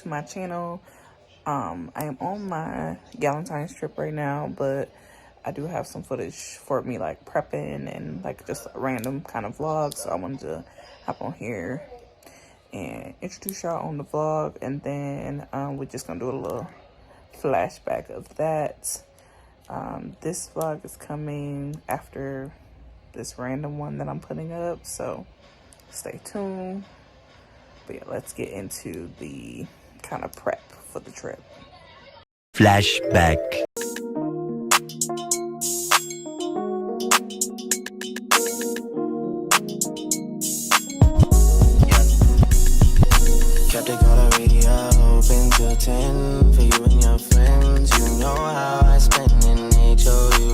to my channel. I am on my Galentines trip right now, but I do have some footage for me like prepping and like just a random kind of vlog. So I wanted to hop on here and introduce y'all on the vlog, and then we're just gonna do a little flashback of that. This vlog is coming after this random one that I'm putting up, so stay tuned. But yeah, let's get into the kind of prep for the trip. Flashback. Kept the caller radio open till 10 for you and your friends. You know how I spend in HOUSTON.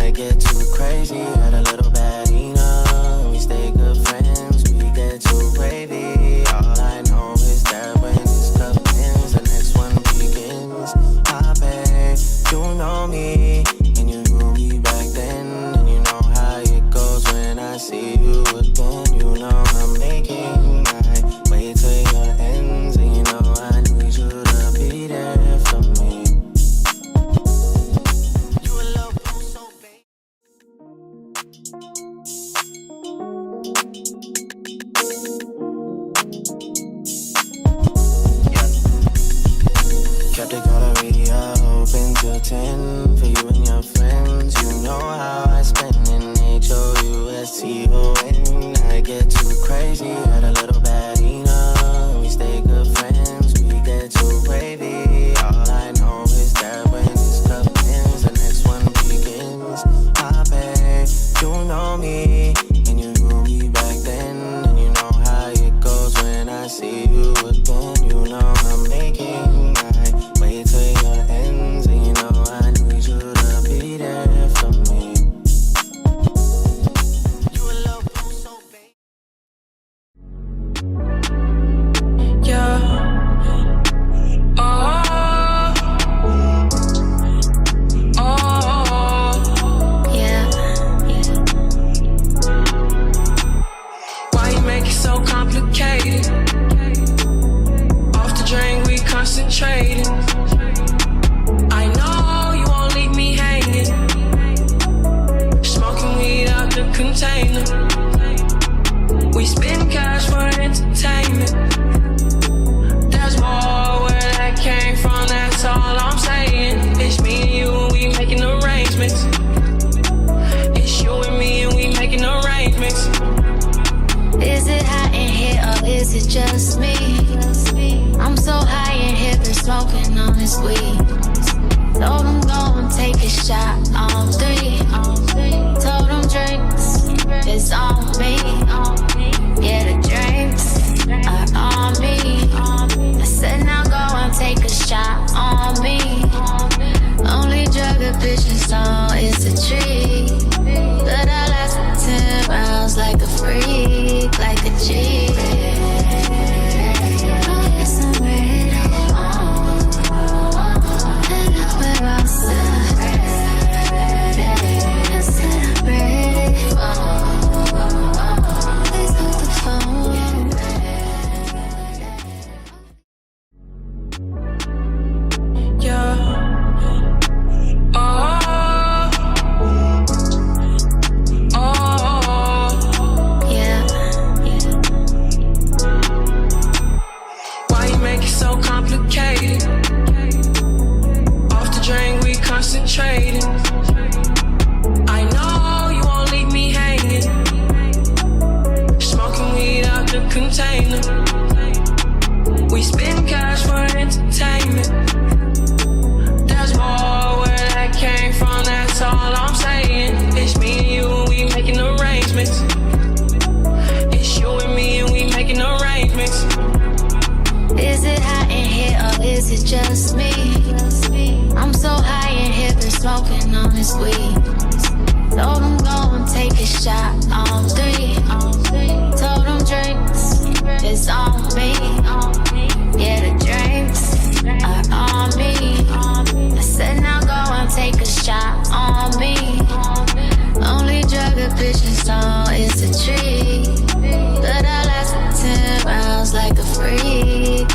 I get too crazy, had a little bad enough. We stay good friends, we get too wavy. All I know is that when this cup ends, the next one begins. I bet you know me, and you knew me back then. And you know how it goes when I see you again. You know I'm making my way to your ends, and you know I need you to be there for me. You a little so big. Kept the caller radio open till 10 for you and your friends. You know how I spend in HOUSTON. I get too crazy, had a little bad enough. We stay good friends, we get too wavy. All I know is that when this cup ends, the next one begins. I bet you know me, and you knew me back then. And you know how it goes when I see you again. You know I'm making my way to your ends, and you know I need you to be there for me. You a little so big. Yeah. Oh. Yeah. Why you make it so complicated? Off the drain, we concentrated. I know you won't leave me hanging. Smoking weed out the container. We spend cash for entertainment. There's more where that came from, that's all I'm saying. It's me and you, we making arrangements. It's you and me, and we making arrangements. Is it hot in here or is it just me? I'm so high in here, been smoking on this weed. Told him go and take a shot on 3. Told him drinks, it's on me. Yeah, the drinks are on me. I said now go and take a shot on me. Only drug a bitch is on is a tree. But I lasted 10 rounds like a freak, like a G. Yes, I'm ready. And we're all set. I said I'm ready. Please hold the phone. Yeah. Oh. Yeah. Why you make it so complicated? Off the drain, we concentrated. I know you won't leave me hanging. Smoking weed out the container. We spend cash for entertainment. There's more where that came from, that's all I'm saying. It's me and you, and we making arrangements. It's you and me, and we making arrangements. Is it hot in here or is it just me? I'm so high in here, been smoking on this weed. Told him go and take a shot on 3. Told him drinks, it's on me. Yeah, the drinks are on me. I said now go and take a shot on me. Only drug a bitch is on is a tree. But I lasted 10 rounds like a freak,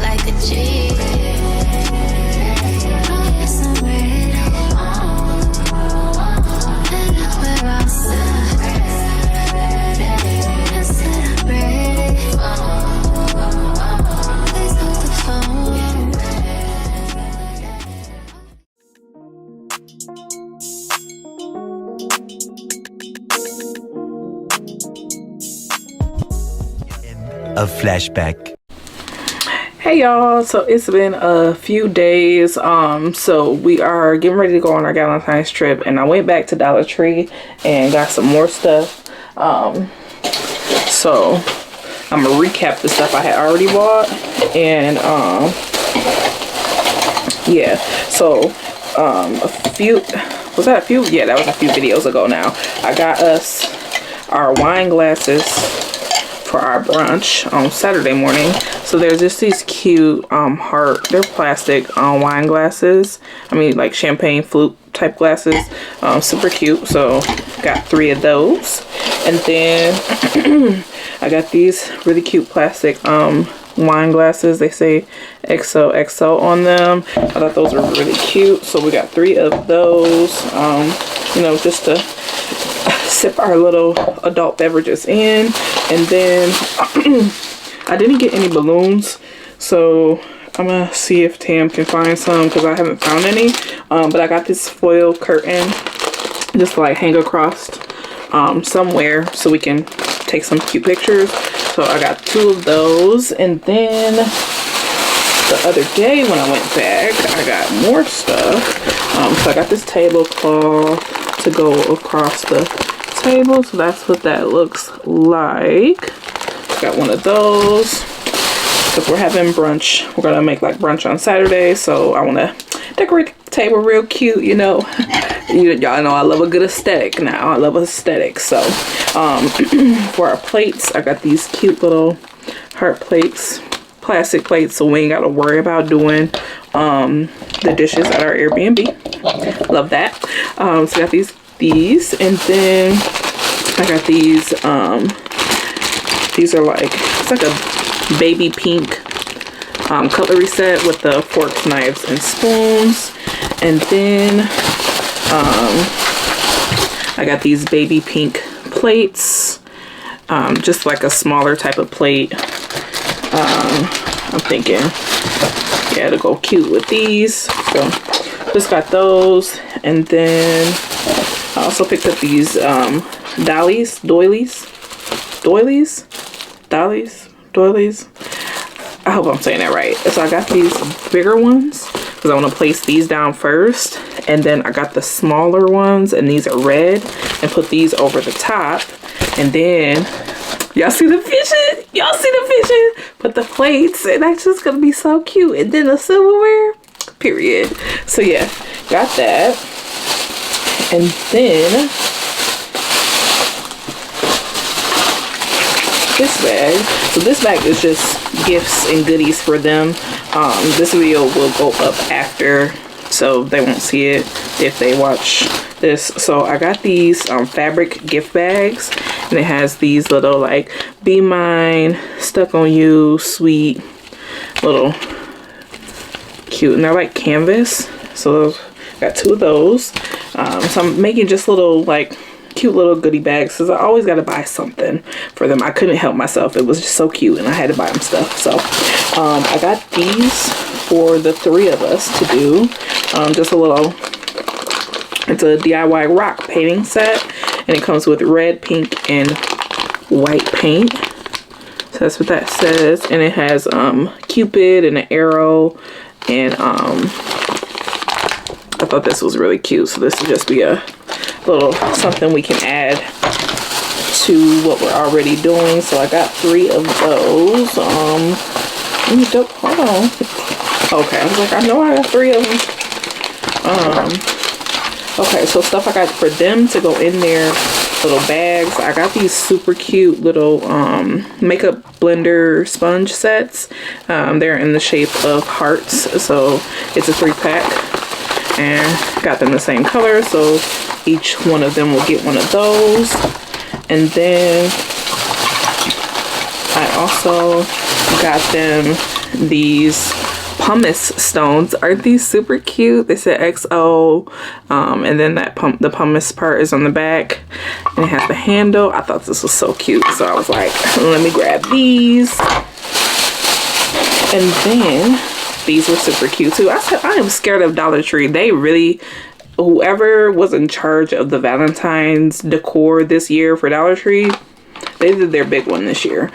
of flashback. Hey y'all, so it's been a few days. So we are getting ready to go on our Galentines trip, and I went back to Dollar Tree and got some more stuff. So I'm gonna recap the stuff I had already bought, and yeah. So a few, was that a few? Yeah, that was a few videos ago now. I got us our wine glasses for our brunch on Saturday morning. So there's just these cute heart, they're plastic wine glasses. I mean, like champagne flute type glasses. Super cute. So got 3 of those. And then I got these really cute plastic wine glasses. They say XOXO on them. I thought those were really cute. So we got 3 of those, you know, just to sip our little adult beverages in. And then I didn't get any balloons, so I'm gonna see if Tam can find some, because I haven't found any. But I got this foil curtain just to like hang across somewhere so we can take some cute pictures. So I got 2 of those. And then the other day when I went back, I got more stuff. So I got this tablecloth to go across the table, so that's what that looks like. Got one of those because we're having brunch. We're gonna make like brunch on Saturday, so I want to decorate the table real cute, you know. Y'all know I love a good aesthetic now. I love aesthetics. So for our plates, I got these cute little heart plates, plastic plates, so we ain't gotta worry about doing the dishes at our Airbnb. Love that. So I got these, and then I got these are like, it's like a baby pink cutlery set with the forks, knives, and spoons. And then I got these baby pink plates, just like a smaller type of plate. I'm thinking, yeah, it'll go cute with these. So just got those. And then I also picked up these doilies. I hope I'm saying that right. So I got these bigger ones because I want to place these down first, and then I got the smaller ones, and these are red, and put these over the top. And then y'all see the vision? Y'all see the vision? Put the plates, and that's just gonna be so cute. And then the silverware, period. So yeah, got that. And then this bag. So this bag is just gifts and goodies for them. This video will go up after, so they won't see it if they watch this. So I got these fabric gift bags, and it has these little like "Be Mine," "Stuck on You," sweet little cute, and they're like canvas. So got 2 of those. So I'm making just little like cute little goodie bags because I always got to buy something for them. I couldn't help myself. It was just so cute, and I had to buy them stuff. So I got these for the 3 of us to do. Just a little, it's a DIY rock painting set, and it comes with red, pink, and white paint. So that's what that says. And it has Cupid and an arrow, and I thought this was really cute. So this will just be a little something we can add to what we're already doing. So I got 3 of those. Hold on. Okay, I was like, I know I got 3 of them. Okay, so stuff I got for them to go in their little bags. I got these super cute little makeup blender sponge sets. They're in the shape of hearts, so it's a 3-pack. And got them the same color, so each one of them will get one of those. And then I also got them these pumice stones. Aren't these super cute? They said XO, and then the pumice part is on the back, and it has the handle. I thought this was so cute, so I was like, let me grab these. And then these were super cute too. I said, I am scared of Dollar Tree. They really, whoever was in charge of the Valentine's decor this year for Dollar Tree, they did their big one this year.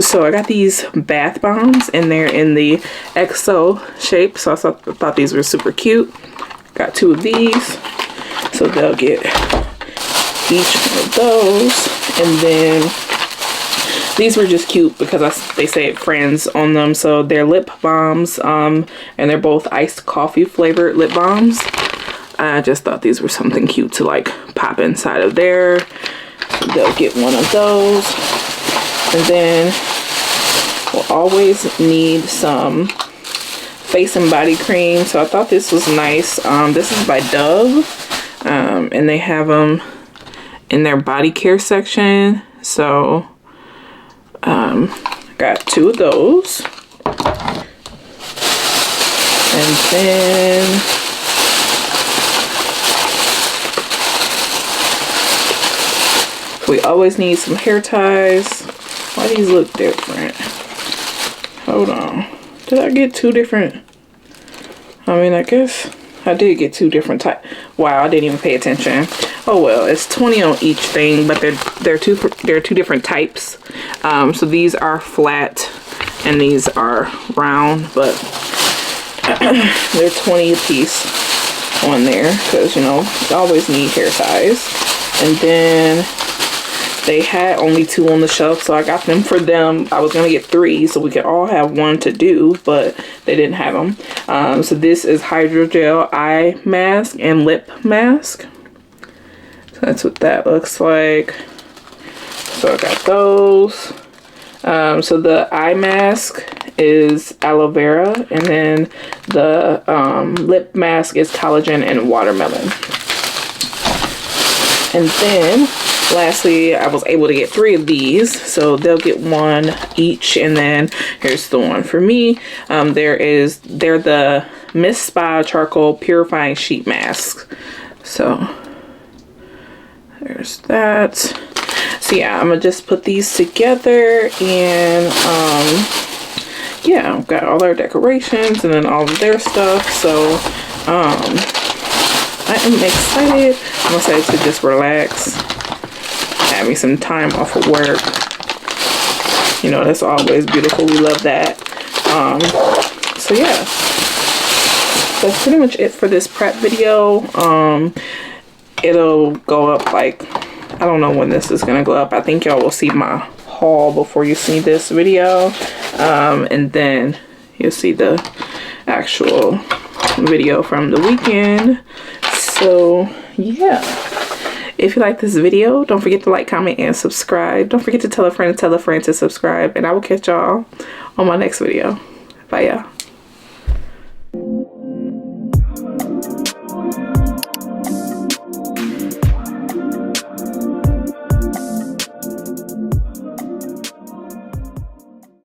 So I got these bath bombs and they're in the XO shape. So I thought these were super cute. Got 2 of these. So they'll get each one of those. And then these were just cute because they say Friends on them. So they're lip balms, and they're both iced coffee flavored lip balms. I just thought these were something cute to like pop inside of there. So they'll get one of those. And then we'll always need some face and body cream. So I thought this was nice. This is by Dove, and they have them in their body care section. So got 2 of those. And then we always need some hair ties. Why these look different? Hold on. Did I get 2 different? I mean, I guess I did get 2 different types. Wow, I didn't even pay attention. Oh well, it's 20 on each thing, but they're two different types. So these are flat and these are round, but they're 20 a piece on there because, you know, you always need hair ties. And then they had only 2 on the shelf, so I got them for them. I was gonna get 3 so we could all have one to do, but they didn't have them. So this is hydrogel eye mask and lip mask. So that's what that looks like. So I got those. So the eye mask is aloe vera, and then the lip mask is collagen and watermelon. And then lastly, I was able to get 3 of these, so they'll get 1 each. And then here's the one for me. They're the Miss Spa charcoal purifying sheet masks. So there's that. So yeah, I'm gonna just put these together, and yeah, I've got all their decorations and then all of their stuff. So I am excited. I'm excited to just relax, have me some time off of work. You know, that's always beautiful. We love that. So yeah, that's pretty much it for this prep video. It'll go up, like, I don't know when this is gonna go up. I think y'all will see my haul before you see this video, and then you'll see the actual video from the weekend. So yeah, if you like this video, don't forget to like, comment, and subscribe. Don't forget to tell a friend to subscribe, and I will catch y'all on my next video. Bye y'all.